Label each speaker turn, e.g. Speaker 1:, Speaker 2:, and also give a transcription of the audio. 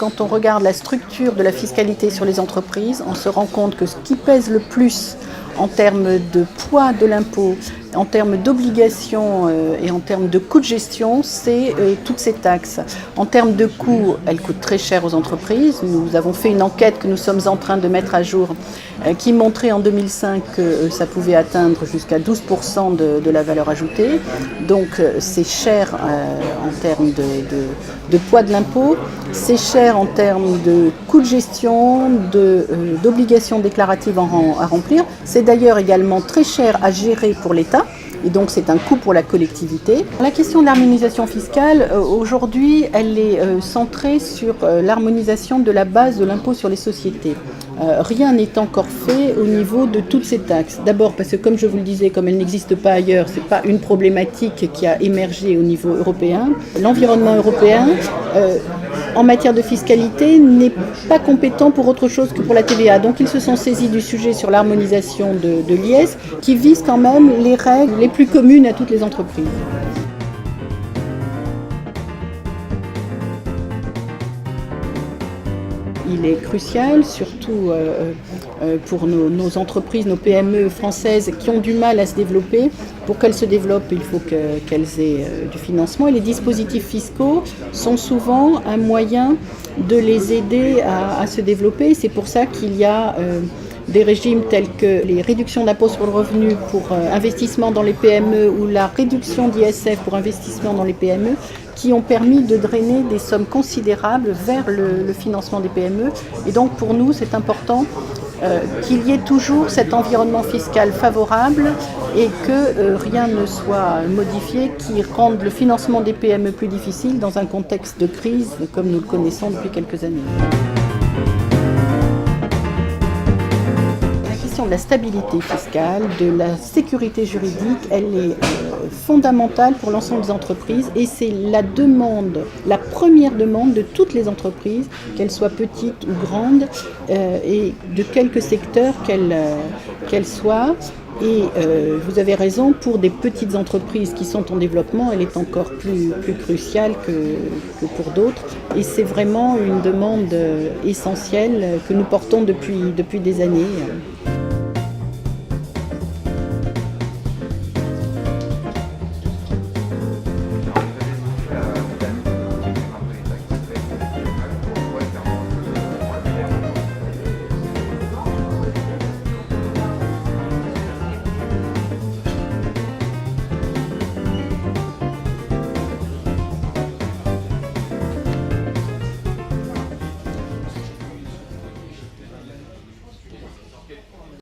Speaker 1: quand on regarde la structure de la fiscalité sur les entreprises, on se rend compte que ce qui pèse le plus en termes de poids de l'impôt, en termes d'obligations et en termes de coûts de gestion, c'est toutes ces taxes. En termes de coûts, elles coûtent très cher aux entreprises. Nous avons fait une enquête que nous sommes en train de mettre à jour qui montrait en 2005 que ça pouvait atteindre jusqu'à 12% de la valeur ajoutée. Donc c'est cher en termes de poids de l'impôt, c'est cher en termes de coûts de gestion, d'obligations déclaratives à remplir. C'est d'ailleurs également très cher à gérer pour l'État. Et donc c'est un coût pour la collectivité. La question de l'harmonisation fiscale, aujourd'hui, elle est centrée sur l'harmonisation de la base de l'impôt sur les sociétés. Rien n'est encore fait au niveau de toutes ces taxes. D'abord parce que, comme je vous le disais, comme elles n'existent pas ailleurs, ce n'est pas une problématique qui a émergé au niveau européen. L'environnement européen, en matière de fiscalité, n'est pas compétent pour autre chose que pour la TVA. Donc ils se sont saisis du sujet sur l'harmonisation de l'IS, qui vise quand même les règles les plus communes à toutes les entreprises. Il est crucial, surtout pour nos entreprises, nos PME françaises qui ont du mal à se développer. Pour qu'elles se développent, il faut qu'elles aient du financement. Et les dispositifs fiscaux sont souvent un moyen de les aider à se développer. C'est pour ça qu'il y a des régimes tels que les réductions d'impôt sur le revenu pour investissement dans les PME ou la réduction d'ISF pour investissement dans les PME qui ont permis de drainer des sommes considérables vers le financement des PME. Et donc pour nous, c'est important qu'il y ait toujours cet environnement fiscal favorable et que rien ne soit modifié qui rende le financement des PME plus difficile dans un contexte de crise comme nous le connaissons depuis quelques années. De la stabilité fiscale, de la sécurité juridique, elle est fondamentale pour l'ensemble des entreprises et c'est la première demande de toutes les entreprises, qu'elles soient petites ou grandes et de quelque secteur qu'elles soient. Et vous avez raison, pour des petites entreprises qui sont en développement, elle est encore plus cruciale que pour d'autres. Et c'est vraiment une demande essentielle que nous portons depuis des années.